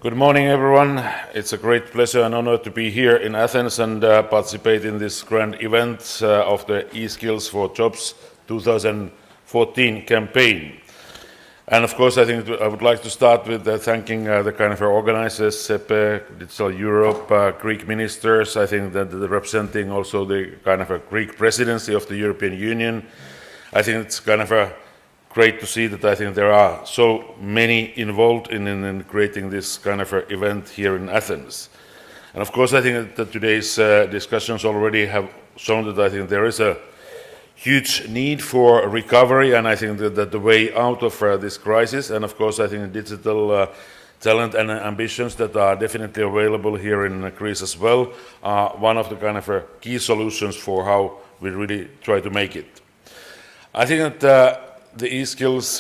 Good morning, everyone. It's a great pleasure and honor to be here in Athens and participate in this grand event of the eSkills for Jobs 2014 campaign. And of course, I think I would like to start with thanking the kind of organizers, SEPE, Digital Europe, Greek ministers. I think that representing also the kind of a Greek presidency of the European Union. I think it's kind of a great to see that I think there are so many involved in creating this kind of event here in Athens. And of course, I think that today's discussions already have shown that I think there is a huge need for recovery, and I think that the way out of this crisis, and of course I think digital talent and ambitions that are definitely available here in Greece as well, are one of the kind of key solutions for how we really try to make it. I think that the eSkills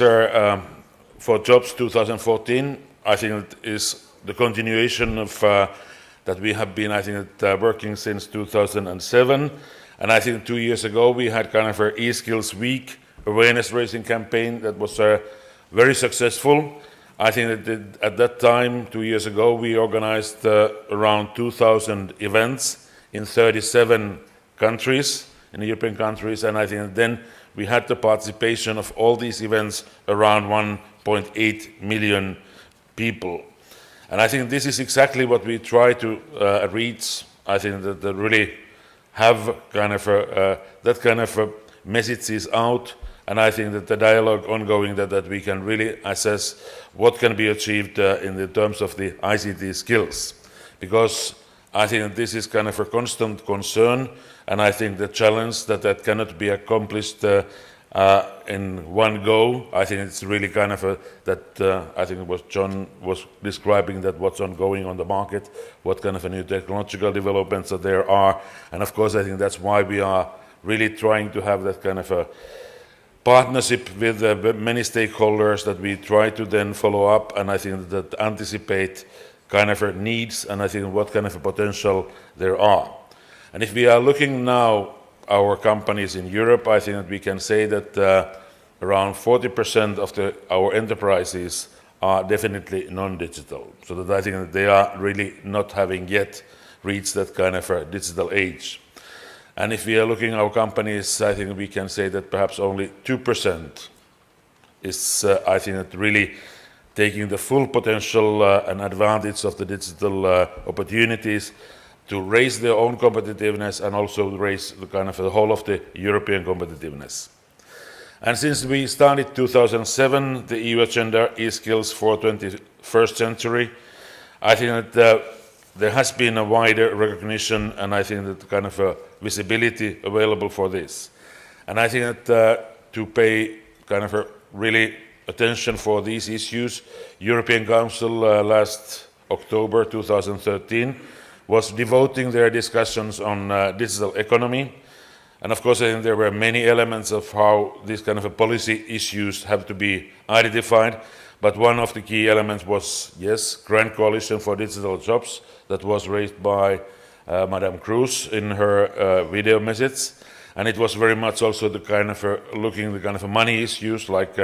for Jobs 2014, I think it is the continuation of that we have been, I think, working since 2007. And I think 2 years ago we had kind of an eSkills Week awareness raising campaign that was very successful. I think that at that time, 2 years ago, we organized around 2,000 events in 37 countries, in the European countries, and I think then we had the participation of all these events around 1.8 million people. And I think this is exactly what we try to reach. I think that really have kind of that kind of messages out, and I think that the dialogue ongoing that we can really assess what can be achieved in the terms of the ICT skills. Because I think that this is kind of a constant concern, and I think the challenge that cannot be accomplished in one go. I think it's really kind of I think it was John was describing that what's ongoing on the market, what kind of a new technological developments that there are, and of course I think that's why we are really trying to have that kind of a partnership with many stakeholders that we try to then follow up, and I think that anticipate kind of needs, and I think what kind of a potential there are. And if we are looking now our companies in Europe, I think that we can say that around 40% of our enterprises are definitely non-digital. So that I think that they are really not having yet reached that kind of a digital age. And if we are looking at our companies, I think we can say that perhaps only 2% is, I think, that really taking the full potential and advantage of the digital opportunities to raise their own competitiveness and also raise the kind of the whole of the European competitiveness. And since we started 2007, the EU agenda eSkills for 21st century, I think that there has been a wider recognition, and I think that kind of a visibility available for this. And I think that to pay kind of a really attention for these issues, European Council last October 2013 was devoting their discussions on digital economy. And of course, I think there were many elements of how these kind of policy issues have to be identified. But one of the key elements was, yes, Grand Coalition for Digital Jobs that was raised by Madame Cruz in her video message. And it was very much also the kind of looking the kind of money issues, like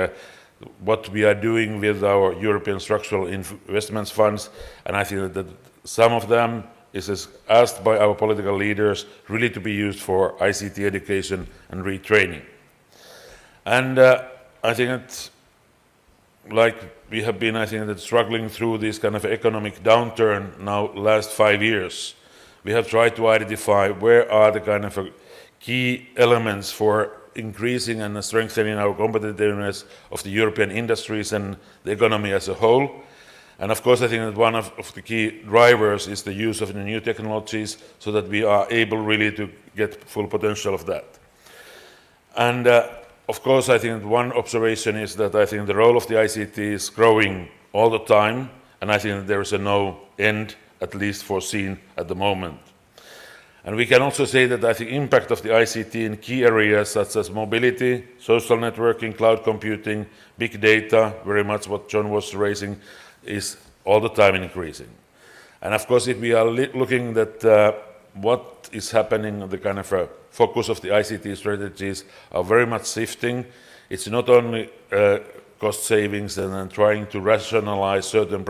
what we are doing with our European structural investments funds. And I think that some of them is asked by our political leaders really to be used for ICT education and retraining. And I think that, like we have been, I think that struggling through this kind of economic downturn now last 5 years, we have tried to identify where are the kind of key elements for increasing and strengthening our competitiveness of the European industries and the economy as a whole. And of course, I think that one of the key drivers is the use of the new technologies so that we are able really to get full potential of that. And of course, I think one observation is that I think the role of the ICT is growing all the time, and I think that there is no end, at least foreseen at the moment. And we can also say that I think the impact of the ICT in key areas such as mobility, social networking, cloud computing, big data, very much what John was raising, is all the time increasing. And of course, if we are looking at what is happening, the kind of focus of the ICT strategies are very much shifting. It's not only cost savings and trying to rationalize certain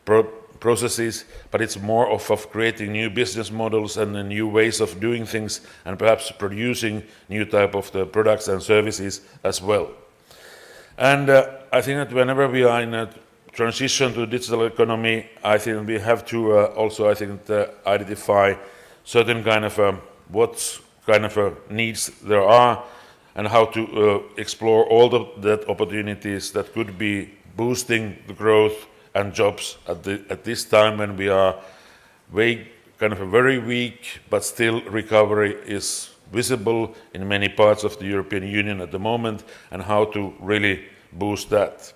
processes, but it's more of creating new business models and new ways of doing things, and perhaps producing new type of the products and services as well. And I think that whenever we are in a transition to digital economy, I think we have to also, I think, identify certain kind of what kind of needs there are, and how to explore all the opportunities that could be boosting the growth and jobs at this time when we are very weak, but still recovery is visible in many parts of the European Union at the moment, and how to really boost that.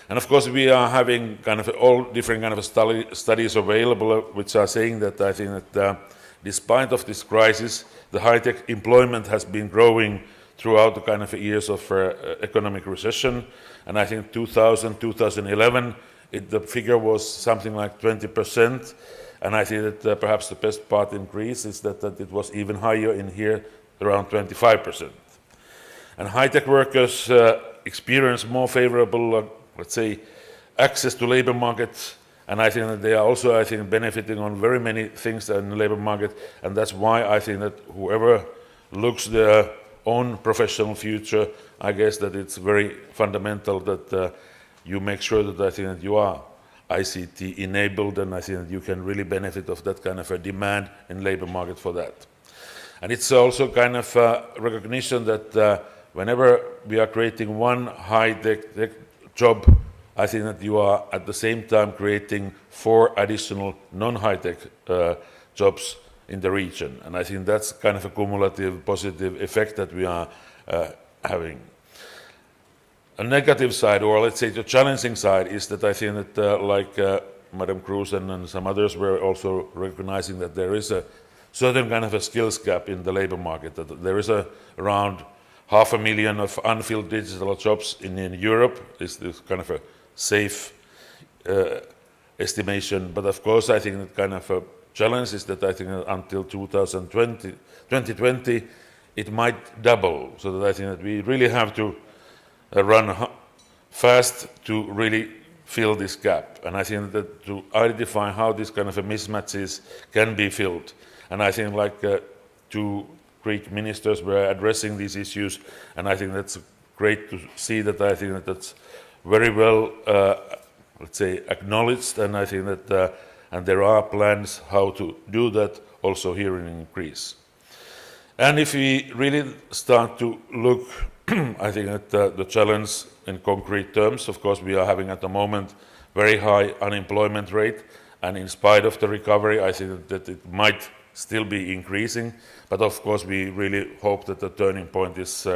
And of course, we are having kind of all different kind of studies available, which are saying that I think that despite of this crisis, the high-tech employment has been growing throughout the kind of years of economic recession. And I think 2011, the figure was something like 20%. And I think that perhaps the best part in Greece is that it was even higher in here, around 25%. And high-tech workers experience more favorable, let's say, access to labor markets. And I think that they are also, I think, benefiting on very many things in the labor market. And that's why I think that whoever looks their own professional future, I guess that it's very fundamental that you make sure that I think that you are ICT enabled, and I think that you can really benefit of that kind of a demand in labor market for that. And it's also kind of recognition that whenever we are creating one high-tech job, I think that you are at the same time creating 4 additional non-high-tech jobs in the region. And I think that's kind of a cumulative positive effect that we are having. A negative side, or let's say the challenging side, is that I think that like Madam Cruz and some others were also recognizing that there is a certain kind of a skills gap in the labor market, that there is around 500,000 of unfilled digital jobs in Europe. Is this kind of a safe estimation? But of course, I think that kind of a challenge is that I think that until 2020, it might double. So that I think that we really have to run fast to really fill this gap. And I think that to identify how this kind of a mismatches can be filled. And I think like 2 Greek ministers were addressing these issues, and I think that's great to see that. I think that that's very well, let's say, acknowledged, and I think that and there are plans how to do that also here in Greece. And if we really start to look, I think at the challenge in concrete terms, of course, we are having at the moment very high unemployment rate, and in spite of the recovery, I think that it might still be increasing. But of course, we really hope that the turning point is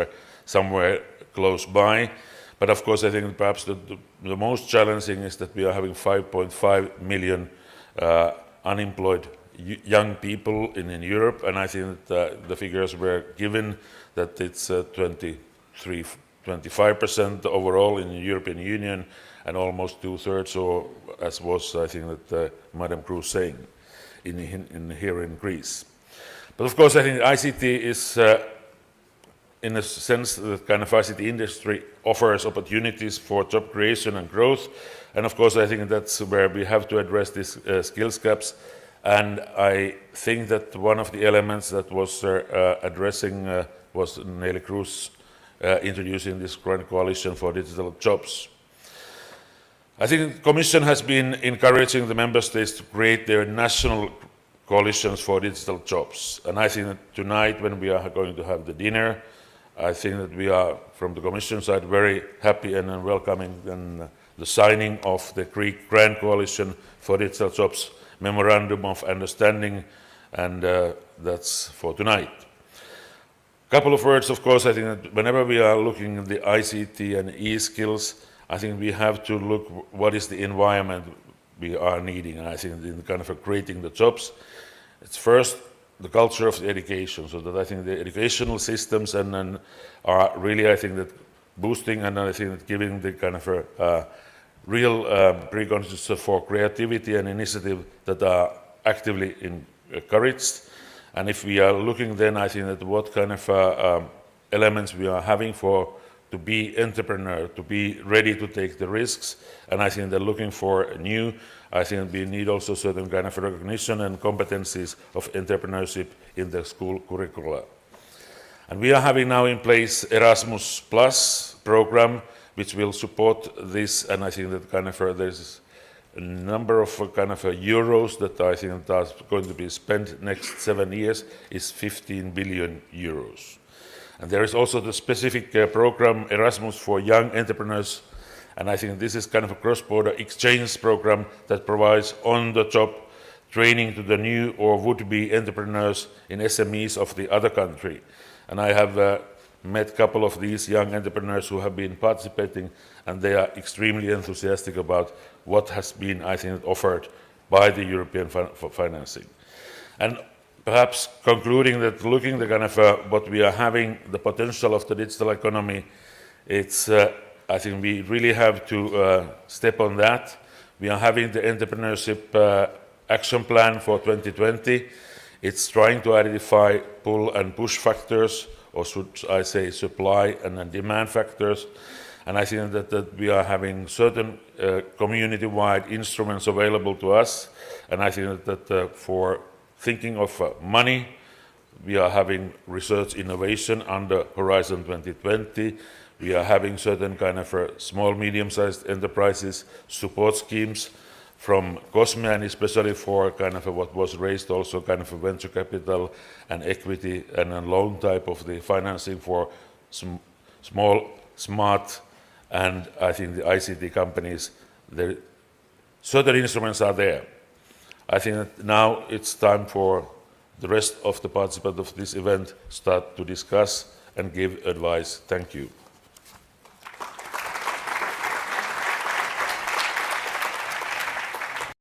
somewhere close by. But of course, I think perhaps the most challenging is that we are having 5.5 million unemployed young people in Europe, and I think that the figures were given that it's 25% overall in the European Union, and almost 2/3, or as was, I think that Madam Cruz saying, here in Greece. But of course, I think ICT is, in a sense, the kind of ICT industry offers opportunities for job creation and growth. And of course, I think that's where we have to address these skills gaps. And I think that one of the elements that was addressing was Neelie Kroes introducing this Grand Coalition for Digital Jobs. I think the Commission has been encouraging the member states to create their national coalitions for digital jobs. And I think that tonight, when we are going to have the dinner, I think that we are, from the Commission side, very happy and welcoming the signing of the Greek Grand Coalition for Digital Jobs Memorandum of Understanding, and that's for tonight. A couple of words, of course. I think that whenever we are looking at the ICT and e-skills, I think we have to look what is the environment we are needing. And I think in kind of creating the jobs, it's first the culture of the education, so that I think the educational systems and are really, I think, that boosting, and I think that giving the kind of a real preconditions for creativity and initiative that are actively encouraged. And if we are looking then, I think that what kind of elements we are having for to be entrepreneur, to be ready to take the risks. And I think they're looking for new. I think we need also certain kind of recognition and competencies of entrepreneurship in the school curricula. And we are having now in place Erasmus Plus program, which will support this. And I think that kind of there's a number of kind of euros that I think are going to be spent next 7 years is 15 billion euros. And there is also the specific program Erasmus for young entrepreneurs. And I think this is kind of a cross-border exchange program that provides on-the-job training to the new or would-be entrepreneurs in SMEs of the other country. And I have met a couple of these young entrepreneurs who have been participating, and they are extremely enthusiastic about what has been, I think, offered by the European financing. And perhaps concluding that, looking the kind of what we are having, the potential of the digital economy, it's, I think we really have to step on that. We are having the entrepreneurship action plan for 2020. It's trying to identify pull and push factors, or should I say supply and demand factors. And I think that we are having certain community-wide instruments available to us. And I think that for thinking of money, we are having research innovation under Horizon 2020. We are having certain kind of small, medium-sized enterprises support schemes from COSME, and especially for kind of what was raised also kind of a venture capital and equity and a loan type of the financing for small, smart, and I think the ICT companies. Certain instruments are there. I think that now it's time for the rest of the participants of this event start to discuss and give advice. Thank you.